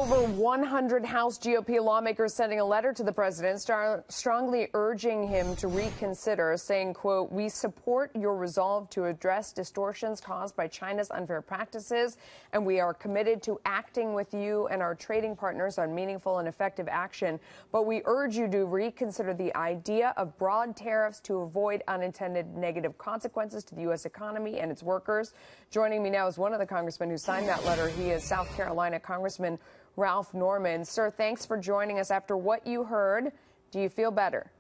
Over 100 House GOP lawmakers sending a letter to the president strongly urging him to reconsider, saying, quote, "We support your resolve to address distortions caused by China's unfair practices, and we are committed to acting with you and our trading partners on meaningful and effective action. But we urge you to reconsider the idea of broad tariffs to avoid unintended negative consequences to the U.S. economy and its workers." Joining me now is one of the congressmen who signed that letter. He is South Carolina Congressman Ralph Norman. Sir, thanks for joining us. After what you heard, do you feel better?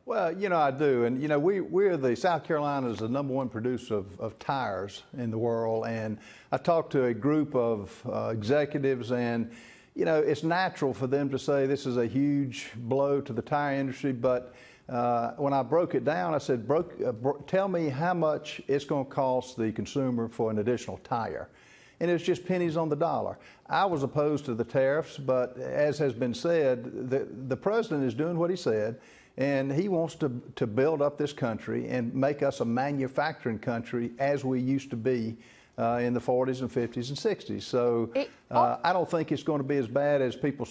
Well, I do. And, we're the South Carolina is the #1 producer of tires in the world. And I talked to a group of executives, and, it's natural for them to say this is a huge blow to the tire industry. But when I broke it down, I said, tell me how much it's going to cost the consumer for an additional tire. And it's just pennies on the dollar. I was opposed to the tariffs, but as has been said, the president is doing what he said, and he wants to build up this country and make us a manufacturing country as we used to be in the 40s and 50s and 60s. So I don't think it's going to be as bad as people.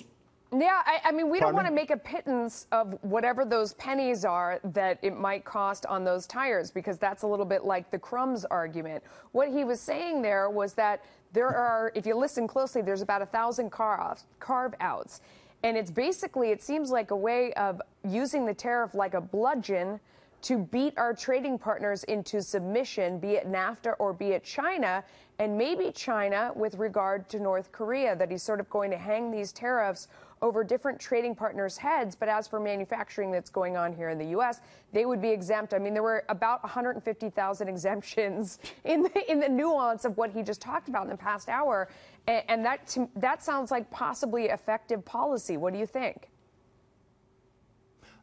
Yeah, I mean, we don't want to make a pittance of whatever those pennies are that it might cost on those tires, because that's a little bit like the crumbs argument. What he was saying there was that there are, if you listen closely, there's about 1,000 carve-outs. And it's basically, it seems like a way of using the tariff like a bludgeon to beat our trading partners into submission, be it NAFTA or be it China, and maybe China with regard to North Korea, that he's sort of going to hang these tariffs over different trading partners' heads. But as for manufacturing that's going on here in the U.S., they would be exempt. I mean, there were about 150,000 exemptions in the nuance of what he just talked about in the past hour. And that sounds like possibly effective policy. What do you think?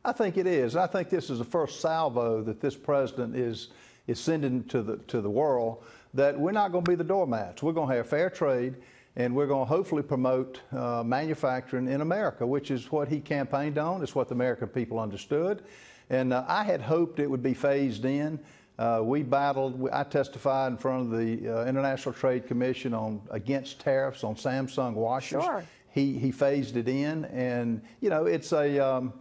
I think it is. I think this is the first salvo that this president is sending to the world, that we're not going to be the doormats. We're going to have fair trade, and we're going to hopefully promote manufacturing in America, which is what he campaigned on. It's what the American people understood. And I had hoped it would be phased in. We battled. I testified in front of the International Trade Commission against tariffs on Samsung washers. Sure. He phased it in, and it's a.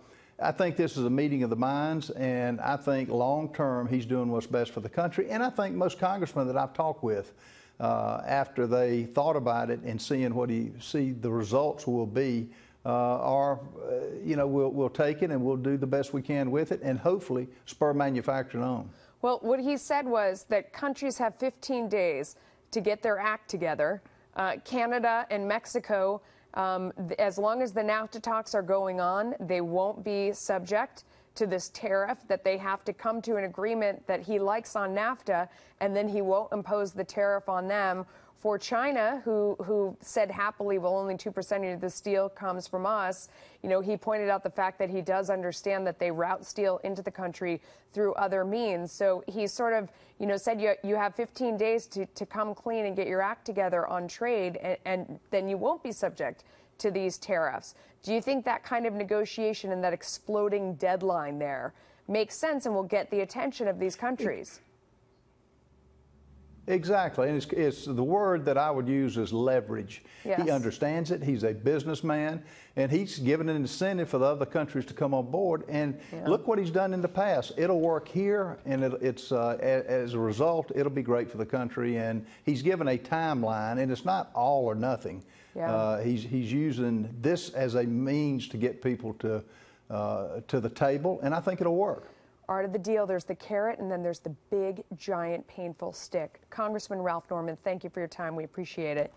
I think this is a meeting of the minds, and I think long-term he's doing what's best for the country. And I think most congressmen that I've talked with, after they thought about it and seeing what the results will be, we'll take it and we'll do the best we can with it and hopefully spur manufacturing on. Well, what he said was that countries have 15 days to get their act together. Canada and Mexico, as long as the NAFTA talks are going on, they won't be subject to this tariff, that they have to come to an agreement that he likes on NAFTA, and then he won't impose the tariff on them. For China, who said happily, well, only 2% of the steel comes from us, he pointed out the fact that he does understand that they route steel into the country through other means. So he sort of, said you have 15 days to come clean and get your act together on trade, and then you won't be subject to these tariffs. Do you think that kind of negotiation and that exploding deadline there makes sense and will get the attention of these countries? Exactly, and it's the word that I would use is leverage. Yes. He understands it. He's a businessman, and he's given an incentive for the other countries to come on board. And look what he's done in the past. It'll work here, and as a result, it'll be great for the country. And he's given a timeline, and it's not all or nothing. Yeah. He's using this as a means to get people to the table, and I think it'll work. Art of the deal, there's the carrot, and then there's the big, giant, painful stick. Congressman Ralph Norman, thank you for your time. We appreciate it.